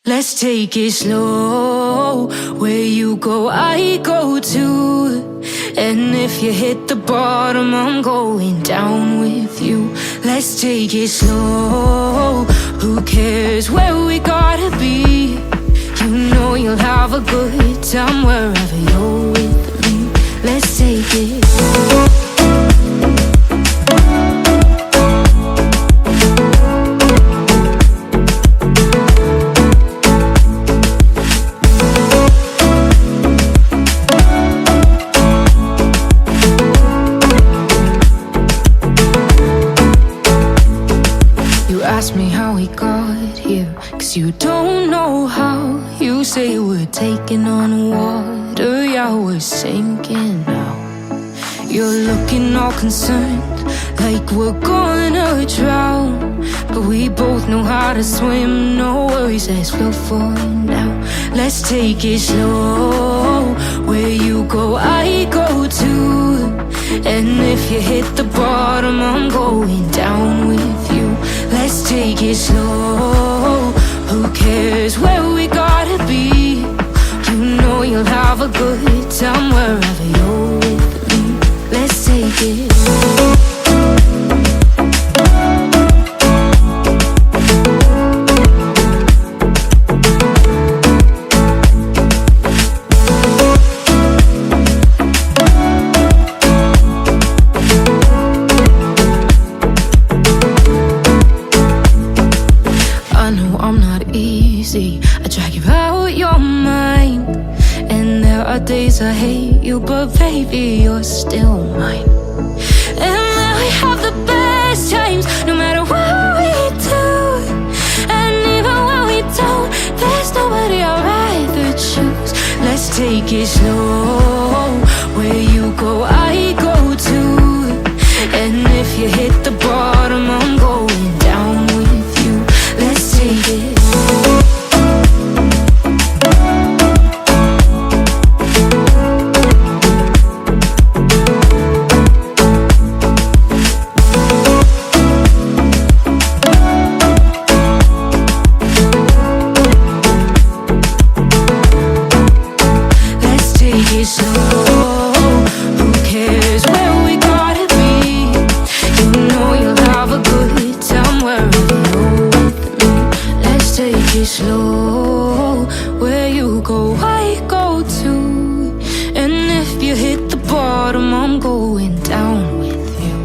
Let's take it slow. Where you go, I go too. And if you hit the bottom, I'm going down with you. Let's take it slow. Who cares where we gotta be? You know you'll have a good time wherever you're with me. Let's take it slow. Ask me how we got here, 'cause you don't know how. You say we're taking on water, yeah, we're sinking now. You're looking all concerned, like we're gonna drown. But we both know how to swim, no worries as we'll fall now. Let's take it slow. Where you go, I go too. And if you hit the bottom, I'm going down with you. Let's take it slow. Who cares where we gotta be? You know you'll have a good time wherever you're with me. Let's take it slow. I drag you out your mind, and there are days I hate you, but baby, you're still mine. And then we have the best times, no matter what we do. And even when we don't, there's nobody I'd rather choose. Let's take it slow. Where you go, I go too. And if you hit the bottom, I'm going down with you. Let's take it slow. Slow, where you go, I go too. And if you hit the bottom, I'm going down with you.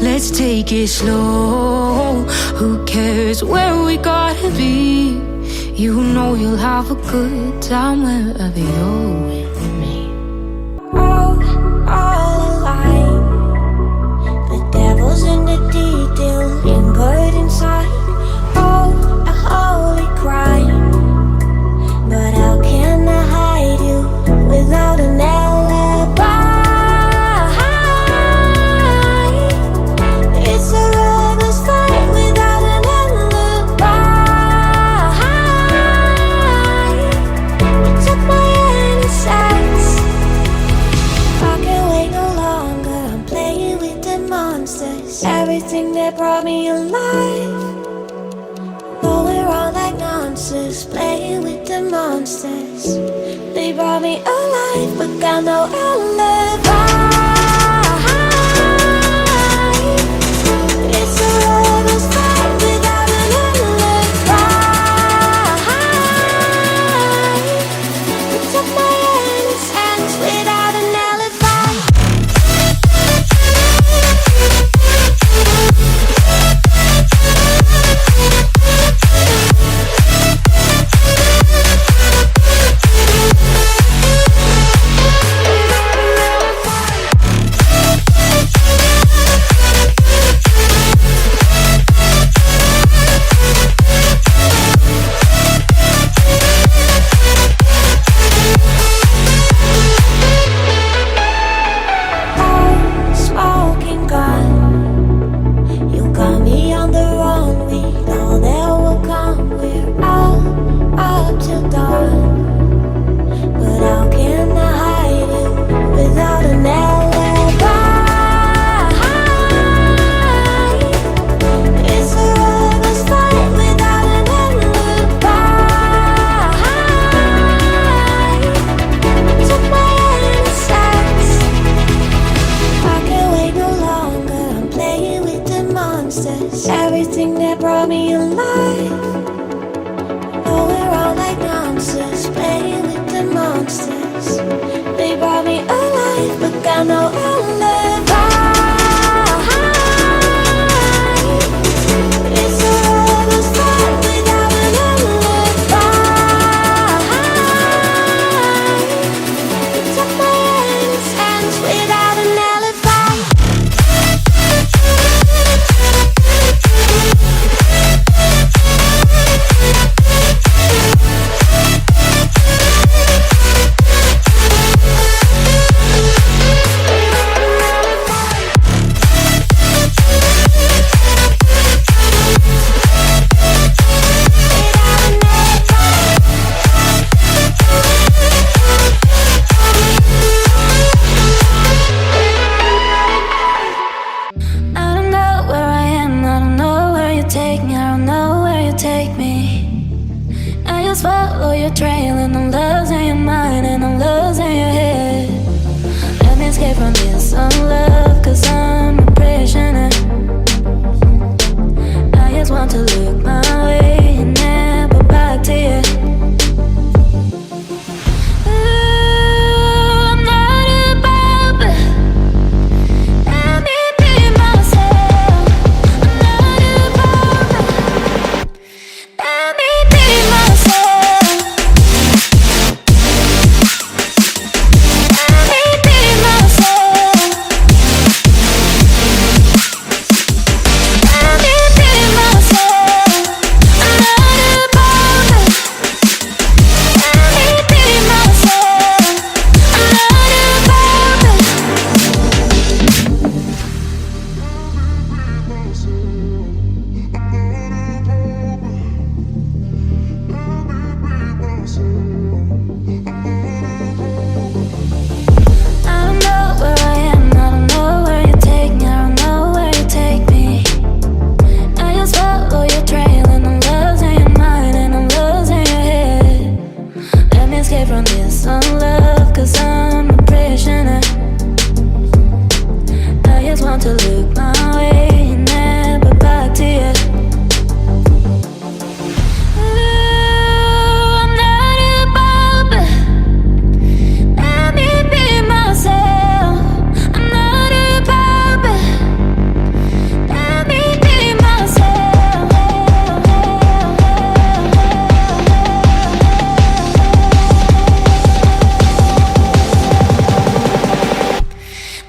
Let's take it slow. Who cares where we gotta be? You know you'll have a good time wherever you're with me. All alive. The devil's in the detail, lingered inside. Oh, a holy crime. But how can I hide you without an alibi? It's a lover's fight without an alibi. You took my innocence. I can't wait no longer. I'm playing with the monsters. Everything that brought me alive, going wrong like nonsense. Playing with the monsters. They brought me alive, but got no alibi. It's a lover's fight without an alibi. You took my innocence without an alibi. I know I'll live high. It's a roller slide without an alibi. Took my hands without an alibi. I don't know where I am, I don't know where you take me, I don't know where you take me. I just follow your trail and I'm losing your mind and I'm losing your head. Let me escape from this love, cause I'm a prisoner. I just want to look my way and never back to you. Ooh, I'm not above it. Let me be myself. I'm not above it. Let me be myself. Let me be myself. Let me be myself. I'm not above it. Let me be myself. I'm not above it. I don't know where I am, I don't know where you take me, I don't know where you take me. I just follow your trail and I'm losing your mind and I'm losing your head. Let me escape from this love, cause I'm a prisoner. I just want to look my way and never back to you. Ooh, I'm not above it. Let me be myself. I'm not above it. Let me be myself.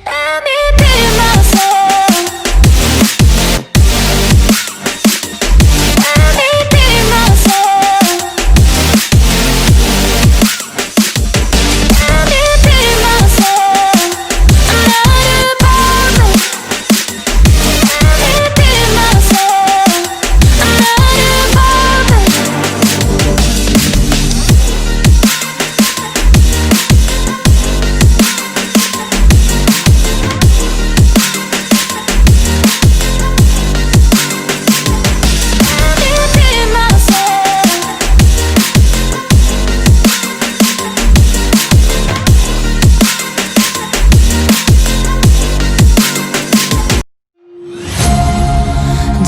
Let me be myself. Let me be myself. Let me be myself. I'm not above it. Let me be myself. I'm not above it. Let me be myself.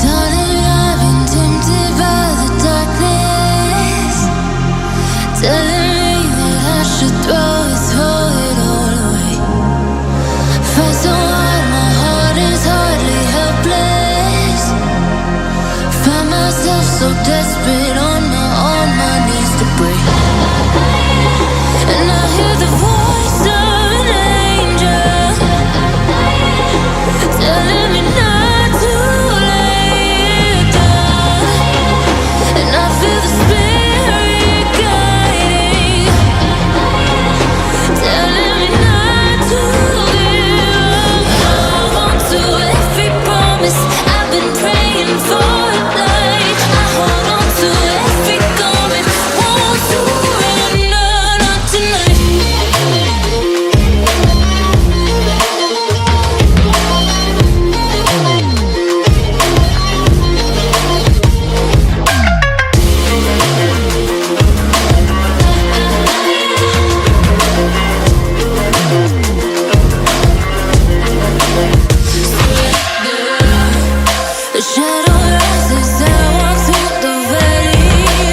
Darling, I've been tempted by the darkness, telling me that I should throw it all away. Fight so hard, my heart is hardly helpless. Find myself so desperate on my knees to break. And I hear the voice of an angel telling me not to lay it down. And I feel the spirit guiding, telling me not to give up. Hold on to every promise I've been praying for at night. I hold on to every garment, won't surrender, not tonight. The shadow